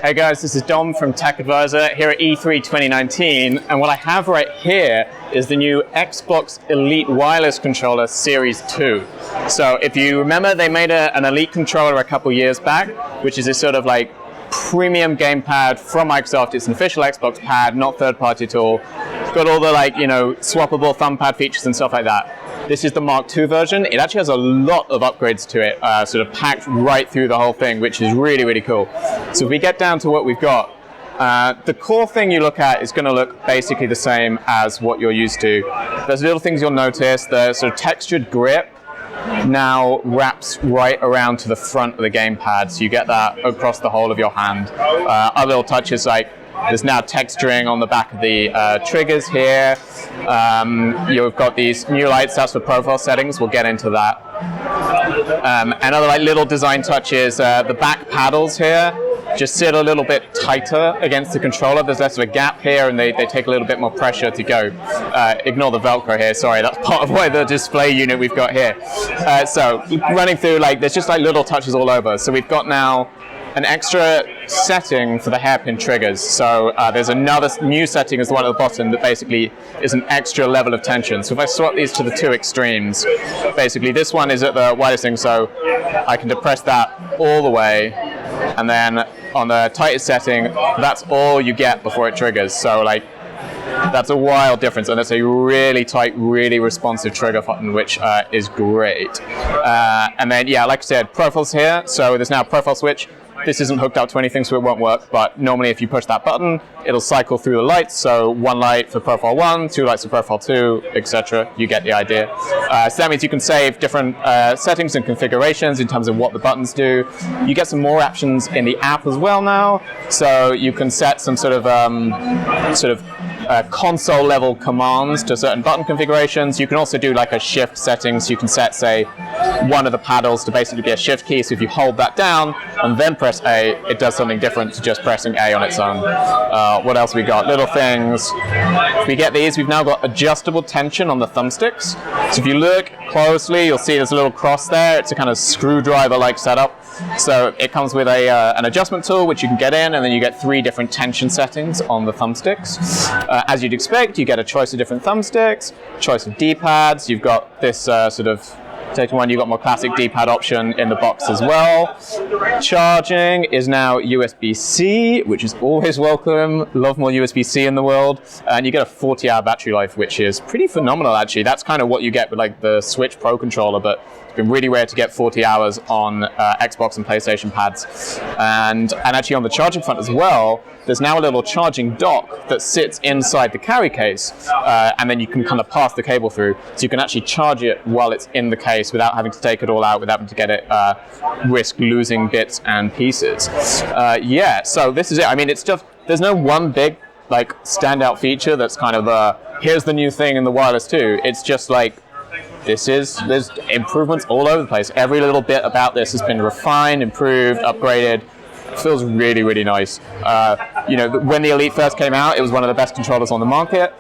Hey guys, this is Dom from Tech Advisor here at E3 2019, and what I have right here is the new Xbox Elite Wireless Controller Series 2. So if you remember, they made an Elite controller a couple years back, which is a sort of like premium gamepad from Microsoft. It's an official Xbox pad, not third-party at all. It's got all the swappable thumb pad features and stuff like that. This is the Mark II version. It actually has a lot of upgrades to it, sort of packed right through the whole thing, which is really, really cool. So if we get down to what we've got, the core thing you look at is going to look basically the same as what you're used to. There's little things you'll notice. The sort of textured grip now wraps right around to the front of the gamepad, so you get that across the whole of your hand. Other little touches like there's now texturing on the back of the triggers here. You've got these new lights, that's for profile settings. We'll get into that. And other little design touches. The back paddles here just sit a little bit tighter against the controller. There's less of a gap here, and they take a little bit more pressure to go. Ignore the Velcro here. Sorry, that's part of why the display unit we've got here. So running through, there's just little touches all over. So we've got now an extra setting for the hairpin triggers. So there's another new setting as the one at the bottom that basically is an extra level of tension. So if I swap these to the two extremes, basically this one is at the widest thing, so I can depress that all the way, and then on the tightest setting, that's all you get before it triggers. So that's a wild difference, and it's a really tight, really responsive trigger button, which is great. And then, like I said, profiles here. So there's now a profile switch. This isn't hooked up to anything, so it won't work, but normally if you push that button, it'll cycle through the lights. So one light for profile 1, 2 lights for profile 2, etc. You get the idea. So that means you can save different settings and configurations in terms of what the buttons do. You get some more options in the app as well now. So you can set some sort of console level commands to certain button configurations. You can also do a shift setting, so you can set, say, one of the paddles to basically be a shift key. So if you hold that down and then press A, it does something different to just pressing A on its own. What else we got? Little things. If we get these, we've now got adjustable tension on the thumbsticks. So if you look closely, you'll see there's a little cross there. It's a kind of screwdriver-like setup. So it comes with an adjustment tool, which you can get in, and then you get 3 different tension settings on the thumbsticks. As you'd expect, you get a choice of different thumbsticks, choice of D-pads. You've got this Taking one, you've got more classic D-pad option in the box as well. Charging is now USB-C, which is always welcome. Love more USB-C in the world. And you get a 40-hour battery life, which is pretty phenomenal, actually. That's kind of what you get with the Switch Pro controller, but it's been really rare to get 40 hours on Xbox and PlayStation pads. And actually on the charging front as well, there's now a little charging dock that sits inside the carry case, and then you can kind of pass the cable through, so you can actually charge it while it's in the case without having to take it all out, without having to get it, risk losing bits and pieces. So this is it. I mean, it's just, there's no one big standout feature that's kind of here's the new thing in the Wireless 2. It's just there's improvements all over the place. Every little bit about this has been refined, improved, upgraded. It feels really, really nice. When the Elite first came out, it was one of the best controllers on the market.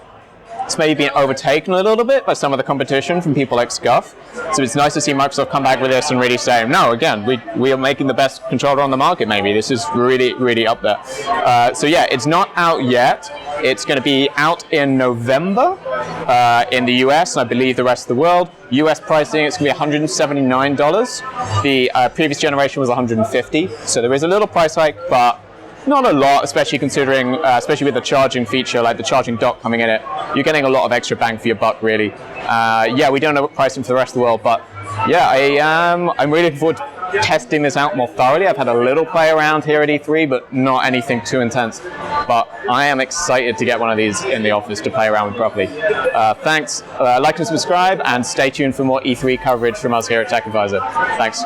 It's maybe been overtaken a little bit by some of the competition from people like Scuf. So it's nice to see Microsoft come back with this and really say, no, again, we are making the best controller on the market, maybe. This is really, really up there. It's not out yet. It's going to be out in November in the US, and I believe the rest of the world. US pricing, it's going to be $179. The previous generation was $150. So there is a little price hike, but not a lot, especially considering, especially with the charging feature, the charging dock coming in it. You're getting a lot of extra bang for your buck, really. We don't know what pricing for the rest of the world, but I'm really looking forward to testing this out more thoroughly. I've had a little play around here at E3, but not anything too intense. But I am excited to get one of these in the office to play around with properly. Thanks. Like and subscribe, and stay tuned for more E3 coverage from us here at Tech Advisor. Thanks.